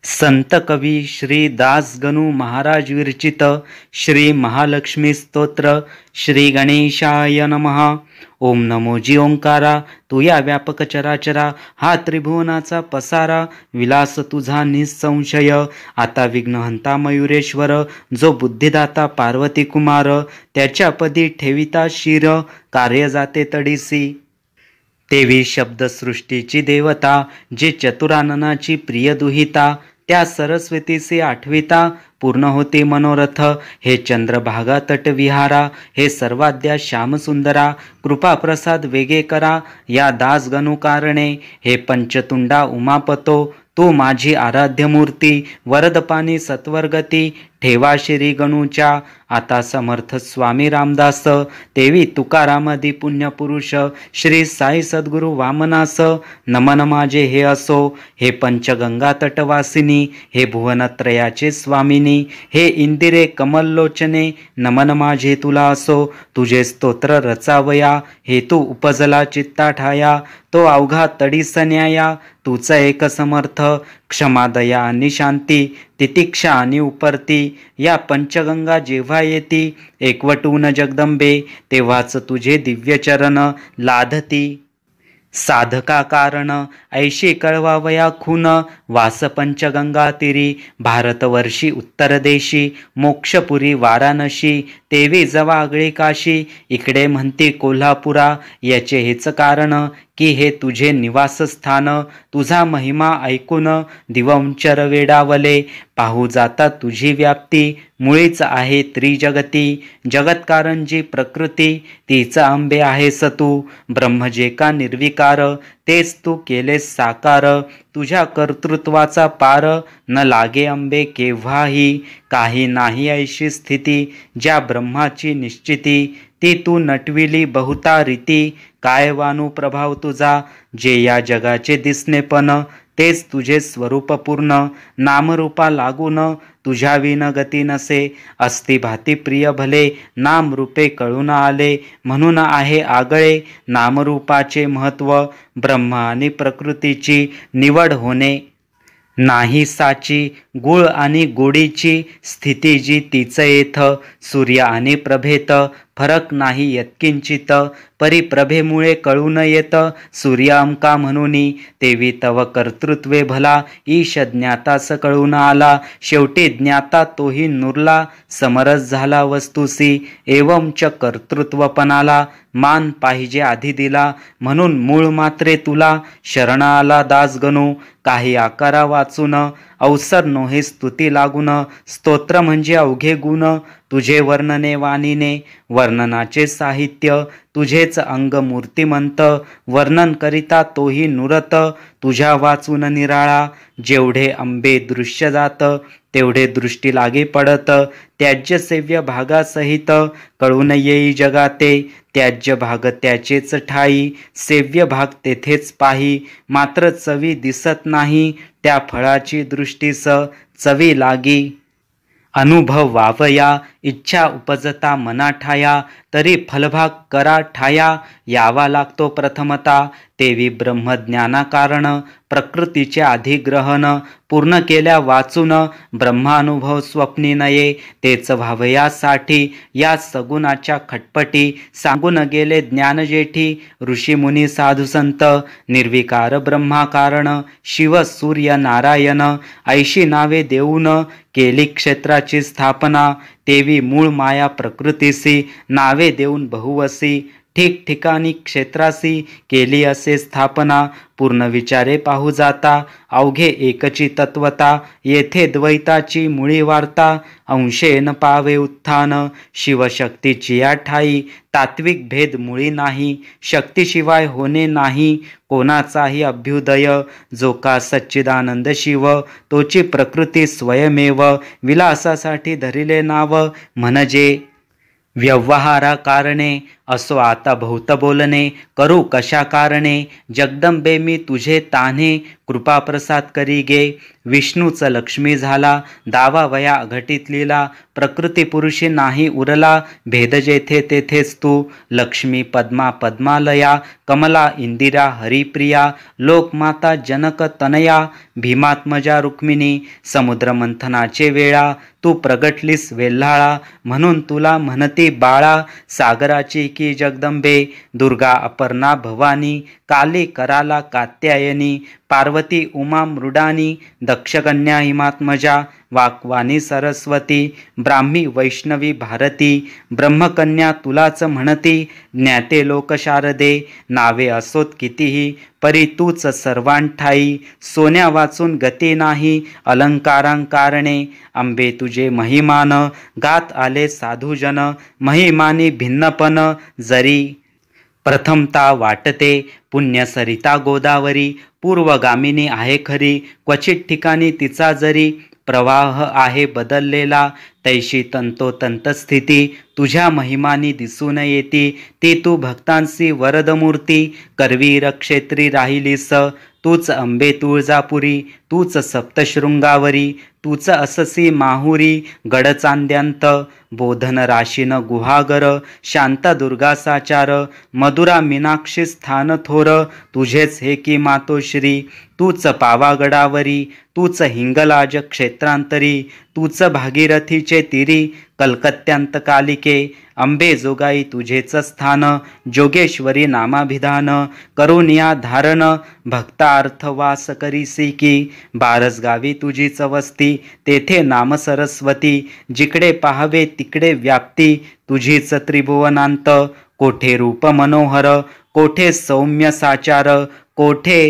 संत कवी श्री दासगणू महाराज विरचित श्री महालक्ष्मी स्तोत्र श्री गणेशाय नमः। ओम नमो जी ओंकारा, तू या व्यापक चराचरा, हा त्रिभुवनाचा पसारा, विलास तुझा निसंशय। आता विघ्नहंता मयुरेश्वर, जो बुद्धिदाता पार्वती कुमार, त्याच्या पदी ठेविता शिर, कार्य जाते तडीसी। तेवी शब्दसृष्टीची देवता, जे चतुराननाची प्रिय दुहिता, त्या सरस्वतीचे आठविता, पूर्ण होते मनोरथ। हे चंद्रभागा तट विहारा, हे सर्वाद्या श्यामसुंदरा, कृपा प्रसाद वेगे करा, या दास गणू कारणे। हे पंचतुंडा उमापतो, तू माझी आराध्य मूर्ती, वरदपानी सत्वरगती, ठेवा श्री गणूच्या। आता समर्थ स्वामी रामदास, तेवी तुकारामादी पुण्यपुरुष, श्री साई सद्गुरु वामनास, नमन माझे हे असो। हे पंचगंगा तटवासिनी, हे भुवनत्रयाचे स्वामिनी, हे इंदिरे कमललोचने, नमन माझे तुला असो। तुझे स्तोत्र रचावया, हेतू उपजला चित्ता ठाया, तो अवघा तडीस न्याया, तूच एक समर्थ। क्षमा दया आणि शांती, तितिक्षा आणि उपरती, या पंचगंगा जेव्हा येती, एकवटून जगदंबे, तेव्हाच तुझे दिव्य चरण लाधती। साधका कारण ऐशी कळवावया खून, वास पंचगंगा तिरी, भारतवर्षी उत्तर देशी, मोक्षपुरी वाराणसी, तेवी जवा आगळी काशी, इकडे म्हणती कोल्हापुरा। याचे हेच कारण की हे तुझे निवासस्थान, तुझा महिमा ऐकून दिवंचर वेडावले, पाहू जाता तुझी व्याप्ती, मुळीच आहे त्रिजगती। जगत्कारण जी प्रकृती, तीच आंबे आहेस तू, ब्रह्म जे का निर्विकार, तेच तू केलेस साकार। तुझ्या कर्तृत्वाचा पार, न लागे अंबे केव्हाही, काही नाही ऐशी स्थिती, ज्या ब्रह्माची निश्चिती, ती तू नटविली बहुता रीती। काय वानू प्रभाव तुझा, जे या जगाचे दिसणे पण, तेच तुझे स्वरूप पूर्ण, नामरूपा लागून तुझ्या विन गती नसे। अस्ति भाती प्रिय भले, नाम रूपे कळून आले, म्हणून आहे आगळे नामरूपाचे महत्व। ब्रह्म आणि प्रकृतीची निवड होणे नाही साची, गुळ आणि गोडीची स्थिती जी तीच येथ, सूर्य आणि प्रभेत फरक नाही यत्किंचित, परिप्रभेमुळे कळून येत सूर्य अमका म्हणूनी। तेवी तव कर्तृत्वे भला, ईश ज्ञातास कळून आला, शेवटी ज्ञाता तोही नुरला, समरस झाला वस्तुसी। एवंच कर्तृत्वपणाला मान पाहिजे आधी दिला, म्हणून मूळ मात्रे तुला शरण आला दास गणू। काही आकारा वाचून, अवसर नोहे स्तुती लागून, स्तोत्र म्हणजे अवघे गुण, तुझे वर्णने वाणीने, वर्णनाचे साहित्य तुझेच अंग मूर्तिमंत, वर्णन करिता तोही नुरत, तुझ्या वाचून निराळा। जेवढे अंबे दृश्य जात, तेवढे दृष्टी लागे पडत, त्याज्य सेव्य भागासहित, कळून येई जगाते, त्याज्य भाग त्याचेच ठाई, सेव्य भाग तेथेच पाही। मात्र चवी दिसत नाही, त्या फळाची दृष्टीस चवी लागी। अनुभव वावया, इच्छा उपजता मना ठाया, तरी फलभाग करा ठाया, यावा लागतो प्रथमता। तेवी ब्रह्मज्ञाना कारण, प्रकृतीचे अधिग्रहण, पूर्ण केल्या वाचून, ब्रह्मानुभव स्वप्नी नये, तेच व्हावयासाठी या सगुणाच्या खटपटी, सांगून गेले ज्ञान जेठी, ऋषीमुनी साधुसंत। निर्विकार ब्रह्माकारण, शिव सूर्य नारायण, ऐशी नावे देऊन केली क्षेत्राची स्थापना। तेवी मूळ माया प्रकृतीसी, नावे देऊन बहुवसी, ठिकठिकाणी क्षेत्रासी केली असे स्थापना। पूर्ण विचारे पाहू जाता, अवघे एकची तत्वता, येथे द्वैताची मुळी वार्ता, अंशेन पावे उत्थान। शिवशक्तीची या ठाई, तात्विक भेद मुळी नाही, शक्तीशिवाय होणे नाही कोणाचाही अभ्युदय। जो का सच्चिदानंद शिव, तोची प्रकृती स्वयमेव, विलासासाठी धरिले नाव, म्हणजे व्यवहारा कारणे। असो आता बहुत बोलणे, करू कशा कारणे, जगदंबे मी तुझे तान्हे, कृपा प्रसाद करी गे. विष्णूच लक्ष्मी झाला दावा वया अघटित लीला. प्रकृती पुरुषी नाही उरला भेद जेथे तेथेच तू. लक्ष्मी पद्मा पद्मालया कमला इंदिरा हरिप्रिया. लोकमाता जनक तनया भीमात्मजा रुक्मिणी. समुद्र मंथनाचे वेळा तू प्रगटलीस वेल्हाळा. म्हणून तुला म्हणती बाळा सागराची की जगदंबे. दुर्गा अपर्णा भवानी काली कराला कात्यायनी. पार्वती उमा मृडानी दक्षकन्या हिमात्मजा. वाक्वानी सरस्वती ब्राह्मी वैष्णवी भारती. ब्रह्मकन्या तुलाच म्हणती ज्ञाते लोक शारदे. नावे असोत कितीही परी तूच सर्वांठाई. सोन्या वाचून गती नाही अलंकारांकारणे. अंबे तुझे महिमान गात आले साधुजन. महिमानी भिन्नपण जरी प्रथमता वाटते. पुण्यसरिता गोदावरी पूर्वगामिनी आहे खरी. क्वचित ठिकाणी तिचा जरी प्रवाह आहे बदललेला. तैशी तंतोतंत स्थिती तुझ्या महिमानी दिसून येती. ती तू भक्तांसी वरदमूर्ती करवीर क्षेत्री राहिलीस. तूच अंबे तुळजापुरी तूच सप्तशृंगावरी. तूच अससी माहुरी गडचांद्यांत. बोधन राशीन गुहागर शांता दुर्गा साचार. मधुरा मीनाक्षी स्थान थोर तुझेच हे की मातोश्री. तूच पावागडावरी तूच हिंगलाज क्षेत्रांतरी. तूच भागीरथीचे तीरी कलकत्त्यांत कालिके. अंबे जोगाई तुझेच स्थान जोगेश्वरी नामाभिधान. करुनिया धारण भक्तार्थ वास करीसी की. बारसगावी तुझीच वस्ती तेथे नाम सरस्वती. जिकडे पाहावे तिकडे व्याप्ती तुझीच त्रिभुवनांत. कोठे रूप मनोहर कोठे सौम्य साचार. कोठे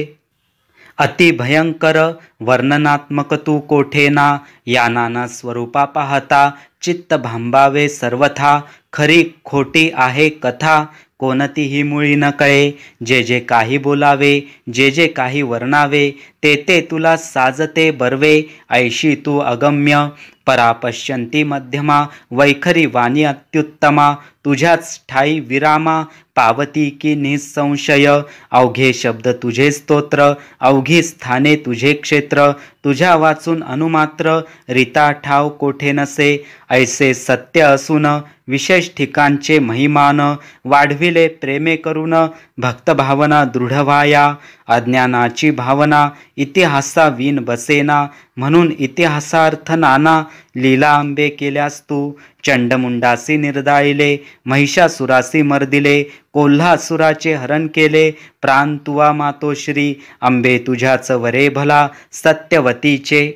अति भयंकर वर्णनात्मक तू कोठे ना. या नाना स्वरूपा पाहता चित्त भांबावे सर्वथा. खरी खोटी आहे कथा कोणतीही मुळी न कळे. जे जे काही बोलावे जे जे काही वर्णावे ते ते तुला साजते बर्वे. ऐशी तू अगम्य परापश्यंती मध्यमा. वैखरी वाणी अत्युत्तमा तुझ्याच ठाई विरामा. पावती की निसंशय अवघे शब्द तुझे स्तोत्र. अवघी स्थाने तुझे क्षेत्र तुझ्या वाचून अनुमात्र. रीता ठाव कोठे नसे ऐसे सत्य असून. विशेष ठिकाणचे महिमान वाढविले प्रेमे करून. भक्तभावना दृढ व्हाया अज्ञानाची भावना. इतिहासा विन बसेना म्हणून इतिहासार्थ नाना. लीला अंबे केल्यास तू चंडमुंडासी निर्दाळिले. महिषासुरासी मर्दिले कोल्हासुराचे हरण केले. प्राण तुवा मातोश्री अंबे तुझ्याच वरे भला. सत्यवतीचे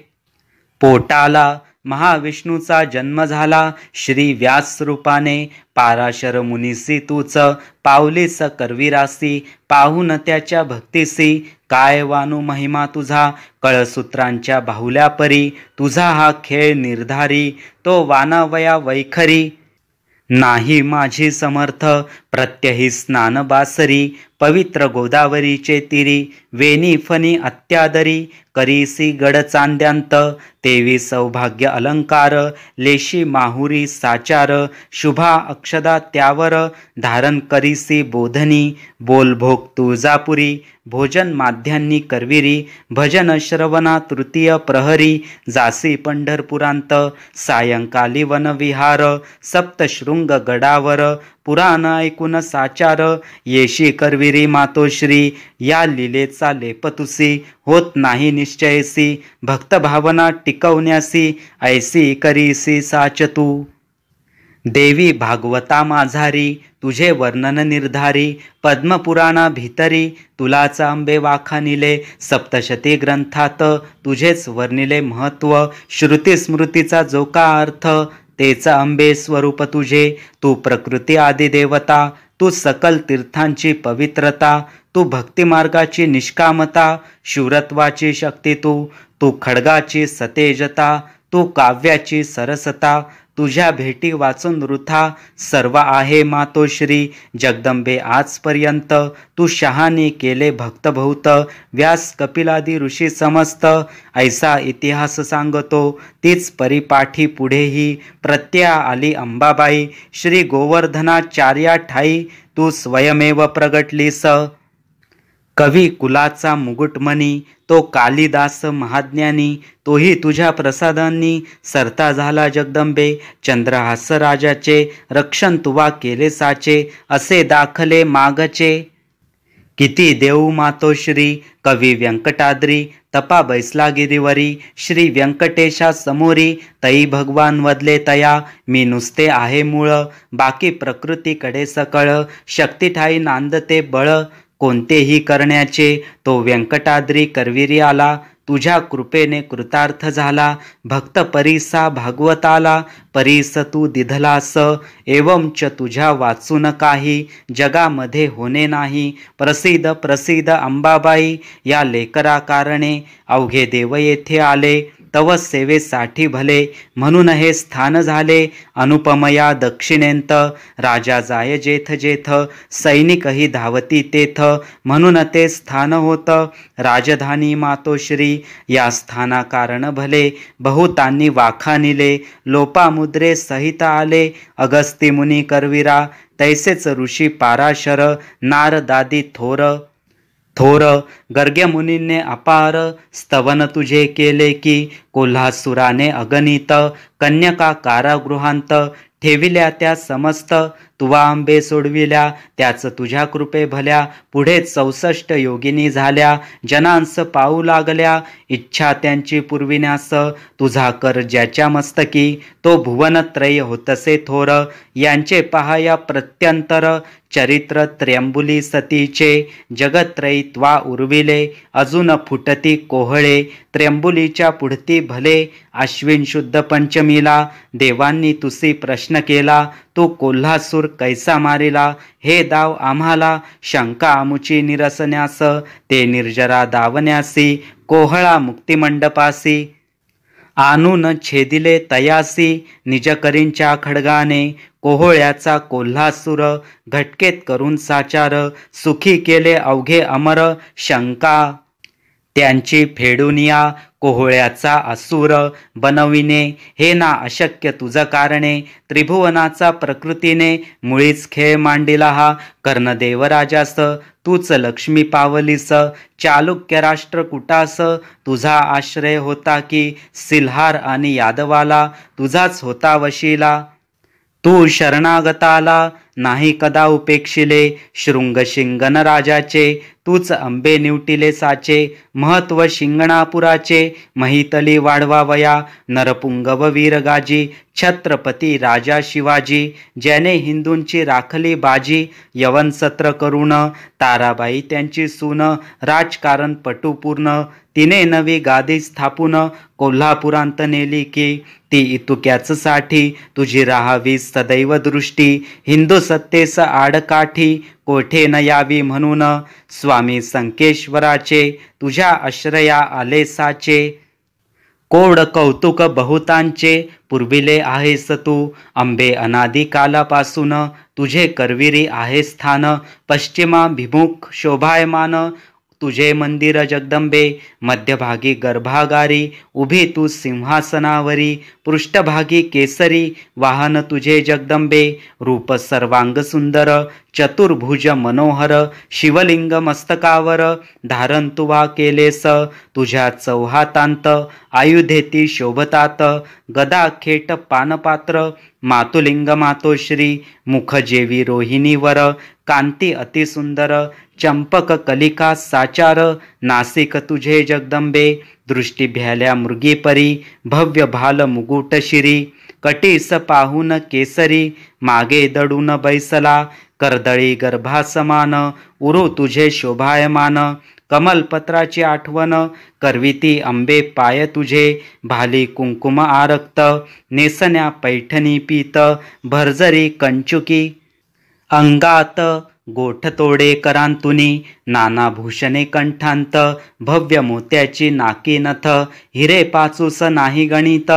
पोटाला महाविष्णूचा जन्म झाला. श्री व्यास रूपाने पाराशर मुनीसी तूच पावलीस करवीरासी. पाहून त्याच्या भक्तीसी काय वानू महिमा तुझा. कळसूत्रांच्या बाहुल्या परी तुझा हा खेळ निर्धारी. तो वानावया वैखरी नाही माझी समर्थ. प्रत्यही स्नान बासरी पवित्र गोदावरीचे तीरी. वेणी फणी अत्यादरी करीसी गड चांद्यांत. तेवी सौभाग्य अलंकार लेशी माहुरी साचार. शुभा अक्षदा त्यावर धारण करीसी बोधनी. बोलभोग तुळजापुरी भोजन माध्यांनी करविरी. भजन श्रवणा तृतीय प्रहरी जासी पंढरपुरांत. सायंकाली वनविहार सप्तशृंग गडावर. पुराण ऐकून साचार येशी करविरी मातोश्री. या लीलेचा लेपतुसी होत नाही निश्चयसी. भक्तभावना टिकवण्यासी ऐसी करीसी साच तू. देवी भागवता माझारी तुझे वर्णन निर्धारी. पद्मपुराणा भितरी तुलाच अंबे वाखानिले. सप्तशती ग्रंथात तुझेच वर्णिले महत्व. श्रुती स्मृतीचा जो का अर्थ तेच अंबे स्वरूप तुझे. तू प्रकृती आदी देवता. तू सकल तीर्थांची पवित्रता. तू भक्तिमार्गाची निष्कामता. शूरत्वाची शक्ती तू. तू खड्गाची सतेजता. तू काव्याची सरसता. तुझ्या भेटी वाचून वृथा सर्व आहे मातोश्री. जगदंबे आजपर्यंत तू शहानी केले भक्त बहुत. व्यास कपिलादी ऋषी समस्त ऐसा इतिहास सांगतो. तीच परिपाठी पुढेही प्रत्यया आली अंबाबाई. श्री गोवर्धनाचार्या ठाई तू स्वयमेव प्रगटलीस. कवी कुलाचा मुकुटमणी तो कालिदास महाज्ञानी, तोही तुझ्या प्रसादांनी सरता झाला जगदंबे. चंद्रहास राजाचे रक्षण तुवा केले साचे, असे दाखले मागचे. किती देऊ मातोश्री कवी व्यंकटाद्री, तपा बैसला गिरीवरी. श्री व्यंकटेशा समोरी, तई भगवान वदले तया. मी नुसते आहे मूळ, बाकी प्रकृतीकडे सकळ. शक्ती ठाई नांदते बळ, कोणतेही करण्याचे. तो व्यंकटाद्री करविरी आला, तुझ्या कृपेने कृतार्थ झाला. भक्त परीसा भागवताला, परीस तू दिधलास. एवंच तुझ्या वाचून काही जगामध्ये होणे नाही. प्रसिद्ध प्रसिद्ध अंबाबाई, या लेकरा कारणे अवघे देव येथे आले. तव सेवेसाठी भले, म्हणून हे स्थान झाले. अनुपमया दक्षिणेंत, राजा जाय जेथ जेथ. सैनिकही धावती तेथ, म्हणून ते स्थान होत. राजधानी मातोश्री, या स्थाना कारण भले. बहुतांनी वाखानिले, लोपामुद्रे सहित आले. अगस्ती मुनी करविरा, तैसेच ऋषी पाराशर. नारदादी थोर थोर, गर्ग्य मुनींने अपार. स्तवन तुझे केले की, कोल्हासुराने अगणित. कन्यका कारागृहांत, ठेविल्या त्या समस्त. तुवा आंबे सोडविल्या, त्याच तुझ्या कृपे भल्या. पुढे 64 योगिनी झाल्या, जनांस पाऊ लागल्या. इच्छा त्यांची पुरविण्यास, तुझा कर ज्याच्या मस्तकी. तो भुवनत्रय होतसे थोर, यांचे पहाया प्रत्यंतर. चरित्र त्र्यंबुली सतीचे, जगत्रयी त्वा उर्विले. अजून फुटती कोहळे, त्र्यंबुलीच्या पुढती भले. आश्विन शुद्ध पंचमीला, देवांनी तुसी प्रश्न केला. तू कोल्हासूर कैसा मारिला, हे दाव आम्हाला. शंका आमुची निरसण्यास, ते निर्जरा दावण्यासी. कोहळा मुक्तिमंडपासी, आणून छेदिले तयासी. निजकरींच्या खड्गाने, कोहळ्याचा कोल्हासूर. घटकेत करून साचार, सुखी केले अवघे अमर. शंका त्यांची फेडून या, कोहळ्याचा असुर बनविणे. हे ना अशक्य तुझ कारणे, त्रिभुवनाचा प्रकृतीने. मुळीच खेळ मांडिला हा, कर्णदेवराजास. तूच लक्ष्मी पावलीस, चालुक्य राष्ट्रकुटास. तुझा आश्रय होता की, सिल्हार आणि यादवाला. तुझाच होता वशिला, तू शरणागताला नाही कदा उपेक्षिले. शृंग शिंगण राजाचे, तूच अंबे निवटिले साचे. महत्व शिंगणापुराचे, महितली वाढवावया. नरपुंगव वीरगाजी, छत्रपती राजा शिवाजी. ज्याने हिंदूंची राखली बाजी, यवन सत्र करून. ताराबाई त्यांची सून, राजकारण पटू पूर्ण. तिने नवी गादी स्थापून, कोल्हापुरांत नेली की. ती इतुक्याच साठी, तुझी राहावी सदैव दृष्टी. हिंदू सत्तेस आडकाठी, कोठे न यावी म्हणून. स्वामी संकेश्वराचे, तुझ्या आश्रया आले साचे. कोड कौतुक बहुतांचे, पुरविले आहेस तू. अंबे अनादी कालापासून, तुझे करविरी आहे स्थान. पश्चिमाभिमुख शोभायमान, तुझे मंदिर जगदंबे. मध्यभागी गर्भागारी, उभी तू सिंहासनावरी. पृष्ठभागी केसरी, वाहन तुझे जगदंबे. रूप सर्वांग सुंदर, चतुर्भुज मनोहर. शिवलिंग मस्तकावर, धारण तुवा केलेस. तुझ्या चौहातांत, आयुधेती शोभतात. गदा खेट पानपात्र, मातुलिंग मातोश्री. मुख जेवी रोहिणीवर, कांती अतिसुंदर. चंपक कलिका साचार, नासिक तुझे जगदंबे. दृष्टी भ्याल्या मृगीपरी, भव्य भाल मुकुट शिरी. कटीस पाहून केसरी, मागे दडून बैसला. कर्दळी गर्भासमान, उरू तुझे शोभायमान. कमलपत्राची आठवण, करविती अंबे पाय तुझे. भाली कुंकुम आरक्त, नेसण्या पैठणी पीत. भरजरी कंचुकी, अंगात गोठतोडे करांतुनी. नाना भूषणे कंठांत, भव्य मोत्याची नाकी नथ. हिरे पाचूस नाही गणित,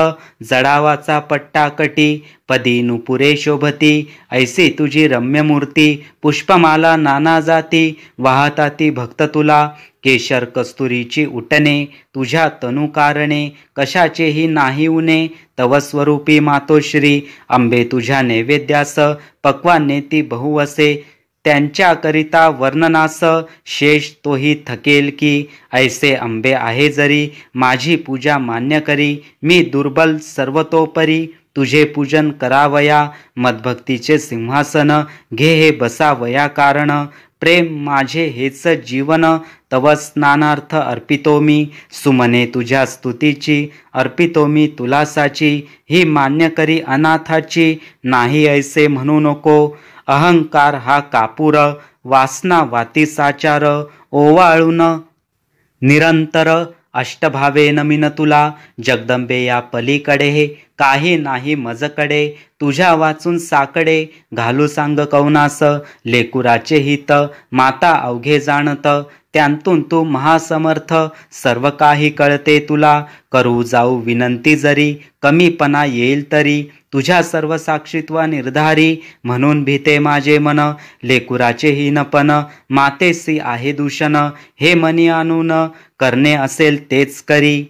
जडावाचा पट्टा कटी. पदी नुपुरे शोभती, ऐसी तुझी रम्य मूर्ती. पुष्पमाला नाना जाती, वाहताती भक्त तुला. केशर कस्तुरीची उटणे, तुझ्या तनु कारणे. कशाचेही नाही उणे, तव स्वरूपी मातोश्री. अंबे तुझ्या नैवेद्यास, पक्वान्नेती बहुवसे. त्यांच्याकरिता वर्णनास शेष तोही थकेल की. ऐसे अंबे आहे जरी माझी पूजा मान्य करी. मी दुर्बल सर्वतोपरी तुझे पूजन करावया. मदभक्तीचे सिंहासन घे हे बसावया कारण. प्रेम माझे हेच जीवन तव स्नानार्थ अर्पितो मी. सुमने तुझ्या स्तुतीची अर्पितो मी तुलासाची. ही मान्य करी अनाथाची नाही ऐसे म्हणू नको. अहंकार हा कापूर वासना वातीसाचार. ओवाळून निरंतर अष्टभावे नमिन तुला. जगदंबे या पलीकडे हे काही नाही मजकडे. तुझ्या वाचून साकडे घालू सांग कौनास. लेकुराचे हित माता अवघे जाणत. त्यांतून तू महासमर्थ सर्व काही कळते तुला. करू जाऊ विनंती जरी कमीपणा येईल तरी. तुझ्या सर्व साक्षीत्व निर्धारी म्हणून भीते माझे मन. लेकुराचे हीनपण मातेसी आहे दूषण. हे मनी आणून करणे असेल तेच करी.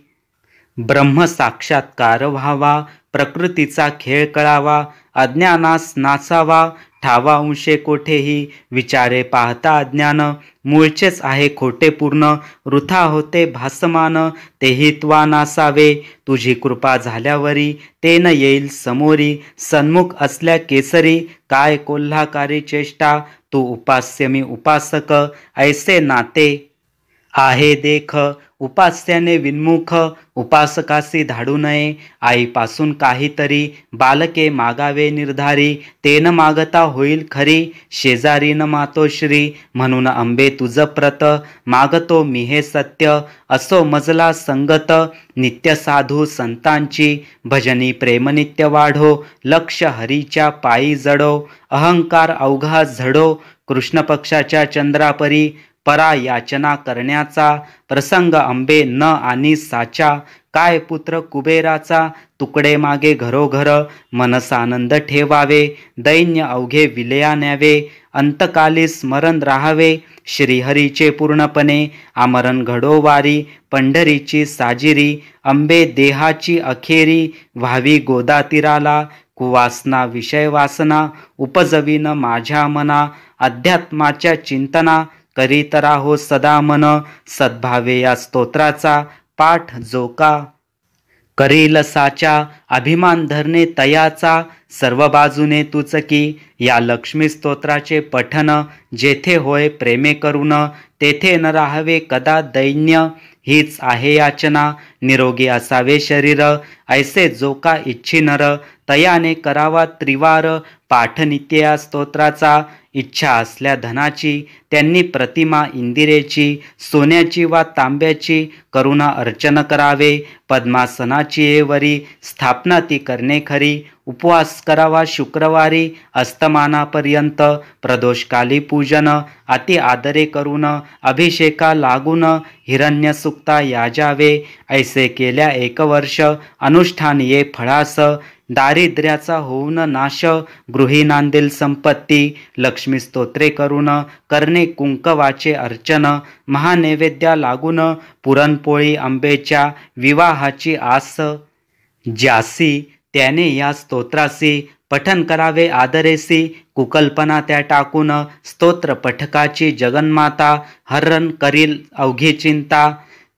ब्रह्म साक्षात्कार व्हावा प्रकृतीचा खेळ कळावा. अज्ञानास नाचावा ठावा अंशे कोठेही. विचारे पाहता अज्ञान मूळचेच आहे खोटे पूर्ण. वृथा होते भासमान तेही त्वा नासावे. तुझी कृपा झाल्यावरी ते न येईल समोरी. सन्मुख असल्या केसरी काय कोल्हाकारी चेष्टा. तू उपास्य मी उपासक ऐसे नाते आहे देख. उपास्याने विन्मुख उपासकासी धाडू नये. आईपासून काहीतरी बालके मागावे निर्धारी. ते न मागता होईल खरी शेजारी न मातोश्री. म्हणून अंबे तुझ प्रत मागतो मी हे सत्य. असो मजला संगत नित्य साधू संतांची. भजनी प्रेम नित्य वाढो लक्ष हरीच्या पायी जडो. अहंकार अवघा झडो कृष्ण पक्षाच्या चंद्रापरी. परा याचना करण्याचा प्रसंग अंबे न आणि साचा. काय पुत्र कुबेराचा तुकडे मागे घरोघर. मनसानंद ठेवावे दैन्य अवघे विलया न्यावे. अंतकाली स्मरण राहावे श्रीहरीचे पूर्णपणे. आमरण घडो वारी पंढरीची साजिरी. अंबे देहाची अखेरी व्हावी गोदा तीराला. कुवासना विषय वासना उपजवीन माझ्या मना. अध्यात्माच्या चिंतना करीत राहो सदा मन. सद्भावे या स्तोत्राचा पाठ जो का करील साचा. अभिमान धरणे तयाचा सर्व बाजूने तुचकी. या लक्ष्मी स्तोत्राचे पठन जेथे होय प्रेमे करून. तेथे न राहावे कदा दैन्य हीच आहे याचना. निरोगी असावे शरीर ऐसे जो का इच्छी नर. तयाने करावा त्रिवार पाठ नित्य या स्तोत्राचा. इच्छा असल्या धनाची त्यांनी प्रतिमा इंदिरेची. सोन्याची वा तांब्याची करुणा अर्चन करावे. पद्मासनाची वरी स्थापना ती करणे खरी. उपवास करावा शुक्रवारी अस्तमानापर्यंत. प्रदोषकाली पूजन अति आदरे करून. अभिषेका लागून हिरण्य सुक्ता याजावे. ऐसे केल्या 1 वर्ष अनुष्ठान ये फळास. दारिद्र्याचा होऊन नाश गृही नांदेल संपत्ती. लक्ष्मी स्तोत्रे करून करणे कुंकवाचे अर्चन. महानैवेद्या लागून पुरणपोळी अंबेच्या विवाहाची आस. ज्यासी त्याने या स्तोत्रासी पठन करावे आदरेसी. कुकल्पना त्या टाकून स्तोत्र पठकाची जगन्माता. हरण करील अवघी चिंता.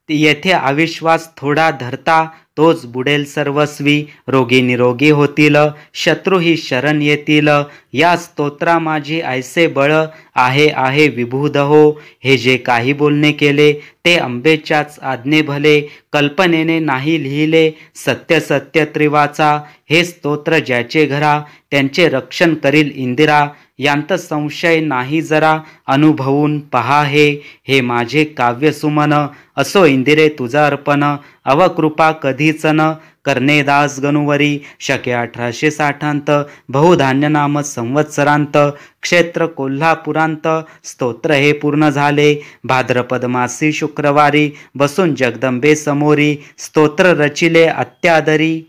येथे अविश्वास थोडा धरता तोच बुडेल सर्वस्वी. रोगी निरोगी होतील शत्रूही शरण येतील. या स्तोत्रा माझी ऐसे बळ आहे विभूद हो. हे जे काही बोलणे केले ते अंबेच्याच आज्ञे भले. कल्पनेने नाही लिहिले सत्य सत्य त्रिवाचा. हे स्तोत्र ज्याचे घरा त्यांचे रक्षण करील इंदिरा. यांत संशय नाही जरा अनुभवून पहा हे. हे माझे काव्य सुमन असो इंदिरे तुझा अर्पण. अवकृपा कधीच न करणे दास गणुवरी. शके 1860 बहुधान्य नाम संवत्सरांत. क्षेत्र कोल्हापुरांत. स्तोत्र हे पूर्ण झाले भाद्रपद मासी शुक्रवारी. बसून जगदंबे समोरी स्तोत्र रचिले अत्यादरी.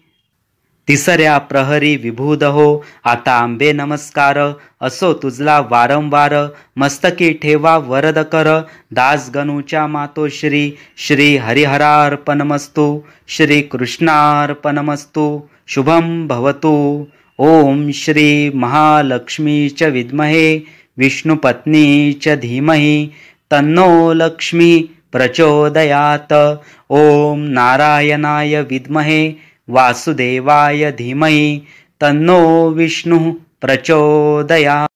3ऱ्या प्रहरी विभूद हो आता अंबे नमस्कार. असो तुझला वारंवार मस्तकी ठेवा वरद कर. दास गणूच्या मातोश्री. श्री हरिहरार्पणमस्तु. श्री कृष्णार्पणमस्तु. शुभम भवतु. ओम श्री महालक्ष्मी च विद्महे विष्णुपत्नी च धीमहि तन्नो लक्ष्मी प्रचोदयात्। ओम नारायणाय विद्महे वासुदेवाय धीमहि तन्नो विष्णु प्रचोदयात्।